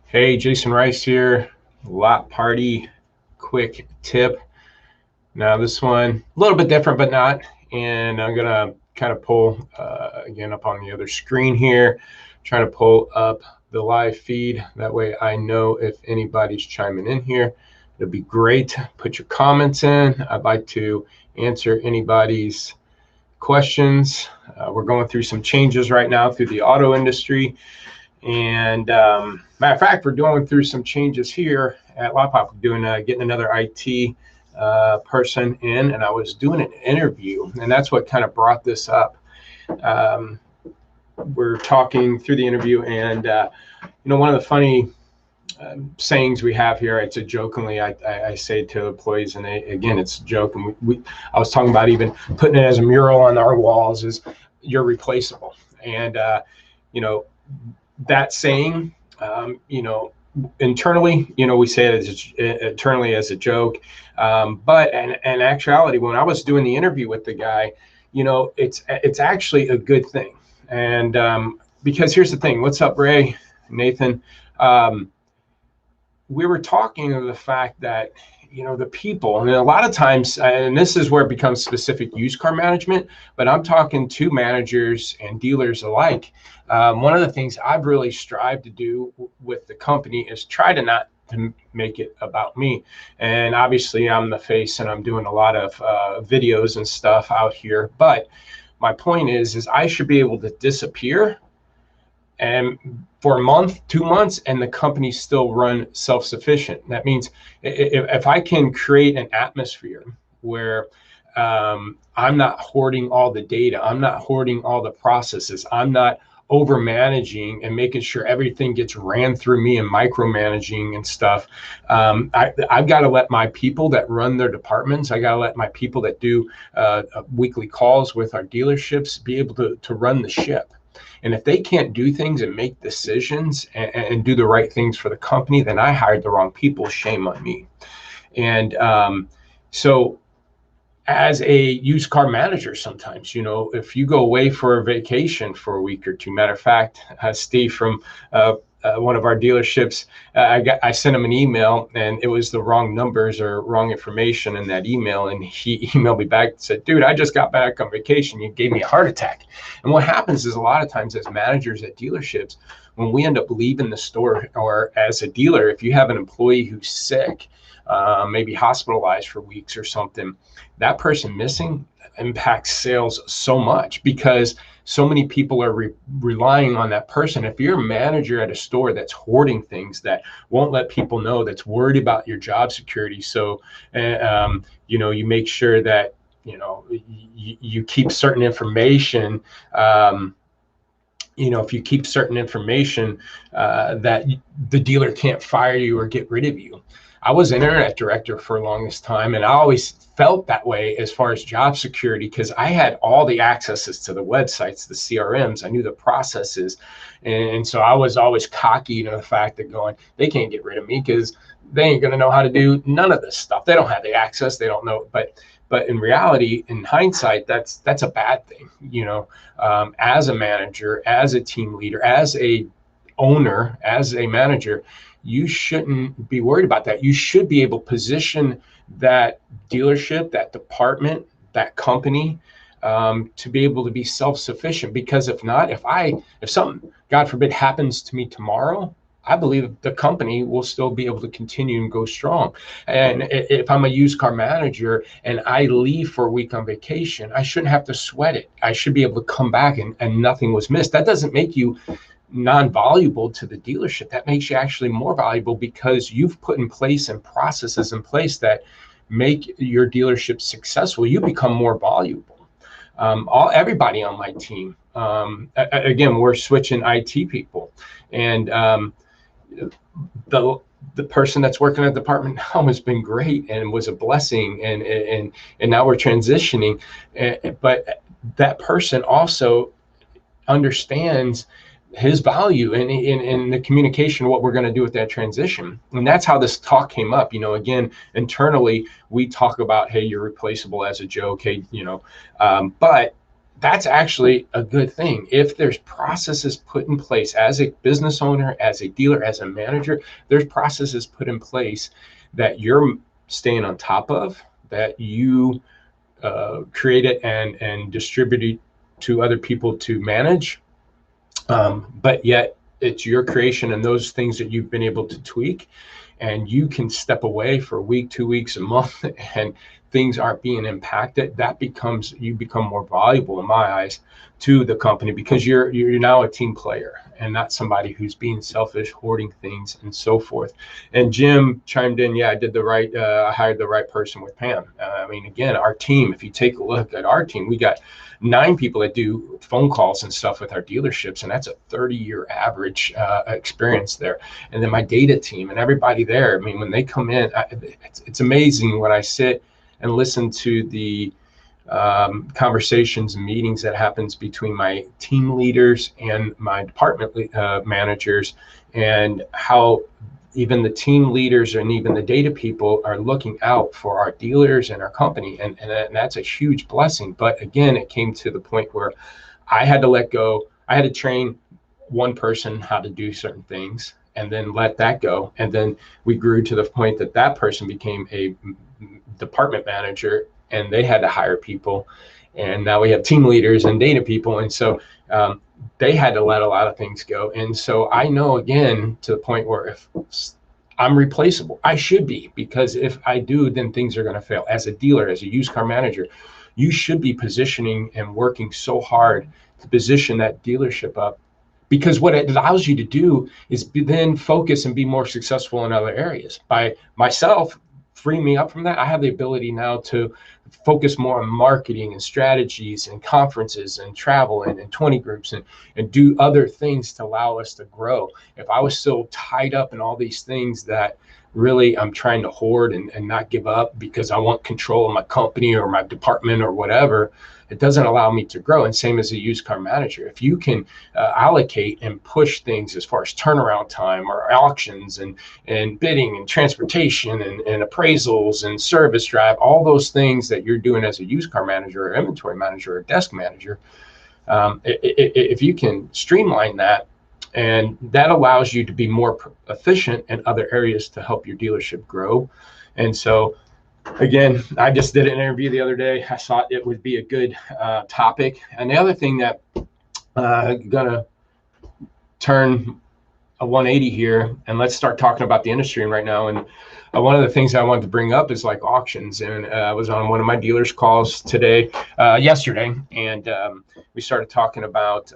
Hey, Jason Rice here. Lot party quick tip. Now this one a little bit different, but not. And I'm gonna kind of pull again up on the other screen here, trying to pull up the live feed. That way I know if anybody's chiming in here. It'd be great. Put your comments in. I'd like to answer anybody's questions. We're going through some changes right now through the auto industry. And matter of fact, we're going through some changes here at Lopop. We're doing getting another IT person in, and I was doing an interview, and that's what kind of brought this up. Um, we're talking through the interview, and one of the funny sayings we have here, it's a jokingly I say to employees, and again, it's a joke, and I was talking about even putting it as a mural on our walls is you're replaceable, and you know that saying, internally, we say it internally as a joke. But in actuality, when I was doing the interview with the guy, it's actually a good thing. And because here's the thing. What's up, Ray, Nathan? We were talking of the fact that the people, and a lot of times, and this is where it becomes specific used car management, but I'm talking to managers and dealers alike. One of the things I've really strived to do with the company is try to not to make it about me. And obviously I'm the face and I'm doing a lot of videos and stuff out here, but my point is I should be able to disappear and for a month, 2 months, and the company still run self-sufficient. That means if I can create an atmosphere where I'm not hoarding all the data, I'm not hoarding all the processes, I'm not over managing and making sure everything gets ran through me and micromanaging and stuff. I've got to let my people that run their departments, I got to let my people that do weekly calls with our dealerships be able to run the ship. And if they can't do things and make decisions and do the right things for the company, then I hired the wrong people. Shame on me. And so as a used car manager, sometimes, if you go away for a vacation for a week or two, matter of fact, Steve from one of our dealerships, I sent him an email and it was the wrong numbers or wrong information in that email. And he emailed me back and said, dude, I just got back on vacation. You gave me a heart attack. And what happens is a lot of times as managers at dealerships, when we end up leaving the store, or as a dealer, if you have an employee who's sick, maybe hospitalized for weeks or something, that person missing impacts sales so much because so many people are relying on that person. If you're a manager at a store that's hoarding things, that won't let people know, that's worried about your job security, so you make sure that you keep certain information. If you keep certain information, that the dealer can't fire you or get rid of you. I was an internet director for the longest time, and I always felt that way as far as job security because I had all the accesses to the websites, the CRMs. I knew the processes, and so I was always cocky the fact that they can't get rid of me because they ain't going to know how to do none of this stuff. They don't have the access. They don't know. But in reality, in hindsight, that's a bad thing. As a manager, as a team leader, as a owner, as a manager, you shouldn't be worried about that. You should be able to position that dealership, that department, that company to be able to be self-sufficient. Because if not, if something, God forbid, happens to me tomorrow, I believe the company will still be able to continue and go strong. And if I'm a used car manager and I leave for a week on vacation, I shouldn't have to sweat it. I should be able to come back and nothing was missed. That doesn't make you non-valuable to the dealership. That makes you actually more valuable because you've put in place and processes in place that make your dealership successful. You become more valuable. Everybody on my team, again, we're switching IT people, and the person that's working at the department now has been great and was a blessing, and now we're transitioning, but that person also understands his value in the communication of what we're going to do with that transition. And that's how this talk came up. Again, internally we talk about, hey, you're replaceable as a joke, hey, but that's actually a good thing. If there's processes put in place as a business owner, as a dealer, as a manager, there's processes put in place that you're staying on top of, that you create it and distribute it to other people to manage. But yet it's your creation and those things that you've been able to tweak, and you can step away for a week, 2 weeks, a month, and things aren't being impacted. That becomes, you become more valuable in my eyes to the company, because you're now a team player and not somebody who's being selfish, hoarding things and so forth. And Jim chimed in, yeah, I did the right, I hired the right person with Pam. I mean, again, our team, if you take a look at our team, we got 9 people that do phone calls and stuff with our dealerships, and that's a 30-year average experience there. And then my data team and everybody there, I mean, when they come in, it's amazing when I sit and listen to the conversations and meetings that happens between my team leaders and my department managers, and how even the team leaders and even the data people are looking out for our dealers and our company. And that's a huge blessing. But again, it came to the point where I had to let go. I had to train one person how to do certain things and then let that go. And then we grew to the point that that person became a department manager, and they had to hire people. And now we have team leaders and data people. And so they had to let a lot of things go. And so I know, again, to the point where if I'm replaceable, I should be, because if I do, then things are going to fail. As a dealer, as a used car manager, you should be positioning and working so hard to position that dealership up, because what it allows you to do is then focus and be more successful in other areas. By myself freeing me up from that, I have the ability now to focus more on marketing and strategies and conferences and travel and 20 groups and do other things to allow us to grow. If I was so tied up in all these things that really I'm trying to hoard and not give up because I want control of my company or my department or whatever, it doesn't allow me to grow. And same as a used car manager, if you can allocate and push things as far as turnaround time or auctions and bidding and transportation and appraisals and service drive, all those things that you're doing as a used car manager or inventory manager or desk manager, if you can streamline that, and that allows you to be more efficient in other areas to help your dealership grow. And so again, I just did an interview the other day. I thought it would be a good topic. And the other thing that gonna turn a 180 here, and let's start talking about the industry right now. And one of the things I wanted to bring up is like auctions. And I was on one of my dealers' calls yesterday, and we started talking about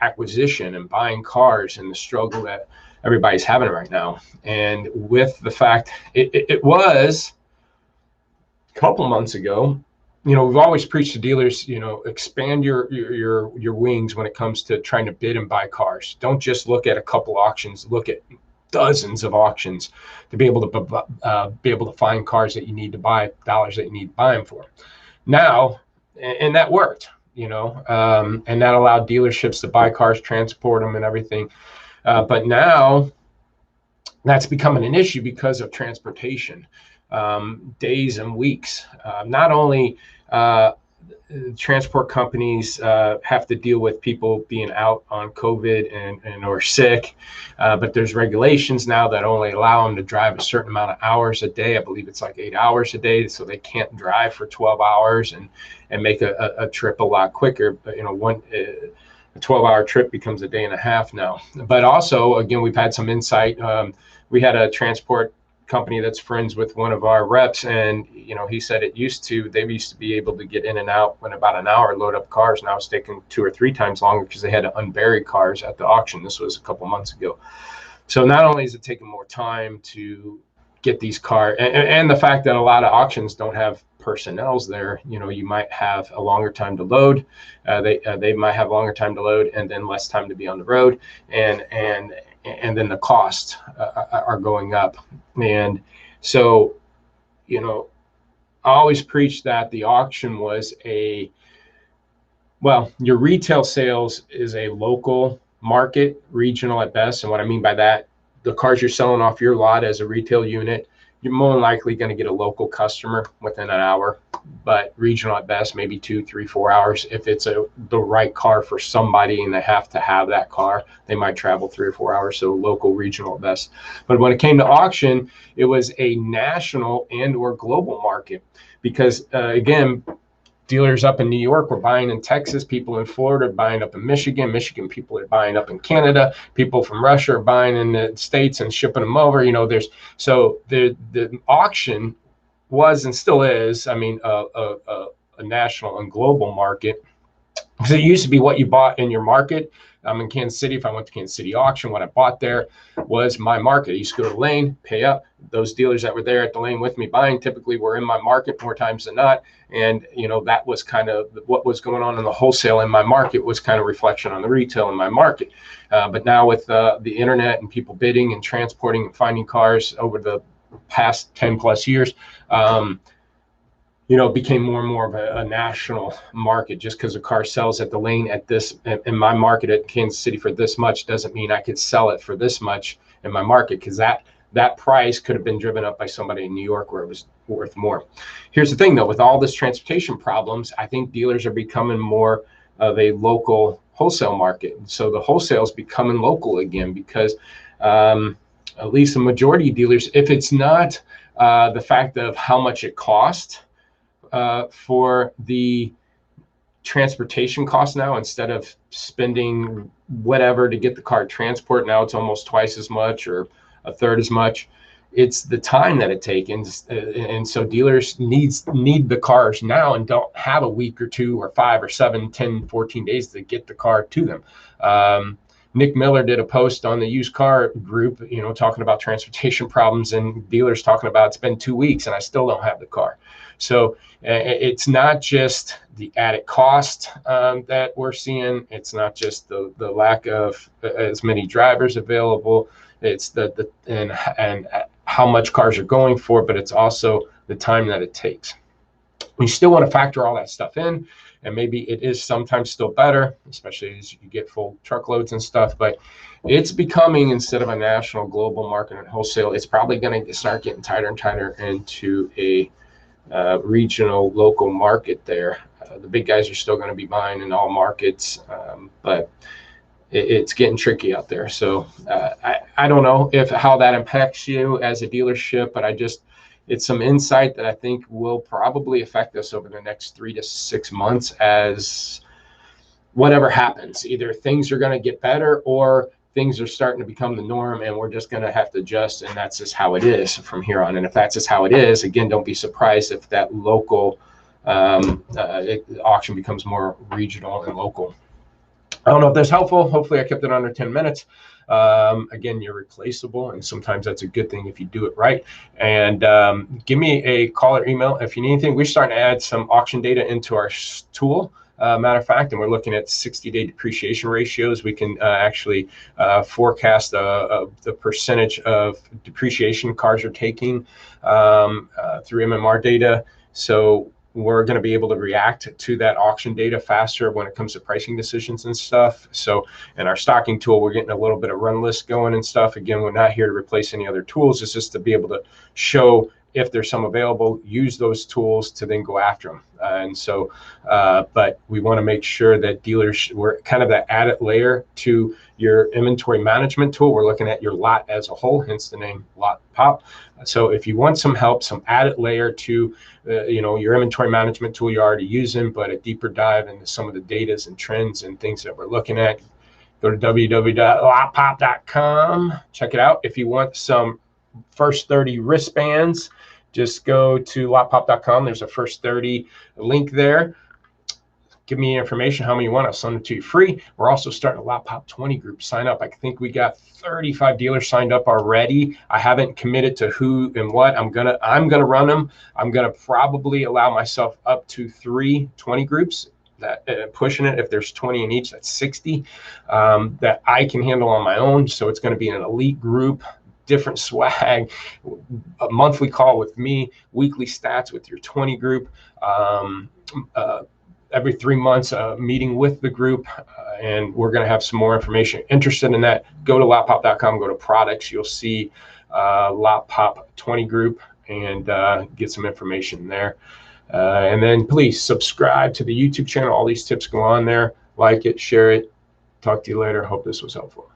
acquisition and buying cars and the struggle that everybody's having right now. And with the fact it was a couple months ago, we've always preached to dealers, expand your wings when it comes to trying to bid and buy cars. Don't just look at a couple auctions, look at dozens of auctions to be able to find cars that you need to buy, dollars that you need to buy them for. Now, and that worked, and that allowed dealerships to buy cars, transport them and everything. But now that's becoming an issue because of transportation. Days and weeks. Not only transport companies have to deal with people being out on COVID and or sick, but there's regulations now that only allow them to drive a certain amount of hours a day. I believe it's like 8 hours a day, so they can't drive for 12 hours and make a trip a lot quicker. But a 12-hour trip becomes a day and a half now. But also, again, we've had some insight. We had a transport company that's friends with one of our reps, and he said they used to be able to get in and out in about an hour, load up cars. Now it's taking 2 or 3 times longer because they had to unbury cars at the auction. This was a couple months ago. So not only is it taking more time to get these cars, and the fact that a lot of auctions don't have personnels there, you might have a longer time to load. They might have longer time to load and then less time to be on the road, and then the costs are going up. And so, I always preach that the auction was your retail sales is a local market, regional at best. And what I mean by that, the cars you're selling off your lot as a retail unit, you're more than likely going to get a local customer within an hour, but regional at best, maybe 2, 3, 4 hours. If it's the right car for somebody and they have to have that car, they might travel 3 or 4 hours. So local, regional at best. But when it came to auction, it was a national and or global market because again, dealers up in New York were buying in Texas, people in Florida are buying up in Michigan people are buying up in Canada, people from Russia are buying in the States and shipping them over. So the auction was and still is, I mean, a national and global market. Because it used to be what you bought in your market. I'm in Kansas City. If I went to Kansas City auction, what I bought there was my market. I used to go to the lane, pay up. Those dealers that were there at the lane with me buying typically were in my market more times than not. And, that was kind of what was going on in the wholesale in my market was kind of reflection on the retail in my market. But now with the internet and people bidding and transporting and finding cars over the past 10 plus years, it became more and more of a national market. Just because a car sells at the lane at this in my market at Kansas City for this much doesn't mean I could sell it for this much in my market, because that price could have been driven up by somebody in New York where it was worth more. Here's the thing though, with all this transportation problems, I think dealers are becoming more of a local wholesale market. So the wholesale is becoming local again because at least the majority of dealers, if it's not the fact of how much it costs, for the transportation cost now, instead of spending whatever to get the car transport, now it's almost twice as much or a third as much. It's the time that it takes. And so dealers need the cars now and don't have a week or 2 or 5 or 7, 10, 14 days to get the car to them. Nick Miller did a post on the used car group, talking about transportation problems, and dealers talking about it's been 2 weeks and I still don't have the car. So it's not just the added cost that we're seeing. It's not just the lack of as many drivers available. It's and how much cars are going for, but it's also the time that it takes. You still want to factor all that stuff in, and maybe it is sometimes still better, especially as you get full truckloads and stuff, but it's becoming, instead of a national global market and wholesale, it's probably going to start getting tighter and tighter into a regional local market there. The big guys are still going to be buying in all markets, but it's getting tricky out there. So I don't know how that impacts you as a dealership, but it's some insight that I think will probably affect us over the next 3 to 6 months as whatever happens. Either things are going to get better or things are starting to become the norm and we're just going to have to adjust, and that's just how it is from here on. And if that's just how it is, again, don't be surprised if that local auction becomes more regional and local. I don't know if that's helpful. Hopefully I kept it under 10 minutes. Again, you're replaceable, and sometimes that's a good thing if you do it right. And give me a call or email if you need anything. We're starting to add some auction data into our tool. Matter of fact, and we're looking at 60-day depreciation ratios. We can actually forecast the percentage of depreciation cars are taking through MMR data. So we're going to be able to react to that auction data faster when it comes to pricing decisions and stuff. So in our stocking tool, we're getting a little bit of run list going and stuff. Again, we're not here to replace any other tools. It's just to be able to show if there's some available, use those tools to then go after them. But we want to make sure that dealers, we're kind of that added layer to your inventory management tool. We're looking at your lot as a whole, hence the name Lot Pop. So if you want some help, some added layer to your inventory management tool you're already using, but a deeper dive into some of the data and trends and things that we're looking at, go to www.lotpop.com. Check it out. If you want some first 30 wristbands, just go to lotpop.com. There's a first 30 link there. Give me information, how many you want. I'll send it to you free. We're also starting a Lot Pop 20 group. Sign up. I think we got 35 dealers signed up already. I haven't committed to who and what. I'm gonna run them. I'm gonna probably allow myself up to 3 20 groups. That pushing it, if there's 20 in each, that's 60 that I can handle on my own. So it's going to be an elite group, different swag, a monthly call with me, weekly stats with your 20 group, every 3 months, a meeting with the group, and we're going to have some more information. Interested in that, go to lotpop.com, go to products, you'll see Lot Pop 20 group, and get some information there. And then please subscribe to the YouTube channel. All these tips go on there. Like it, share it. Talk to you later. Hope this was helpful.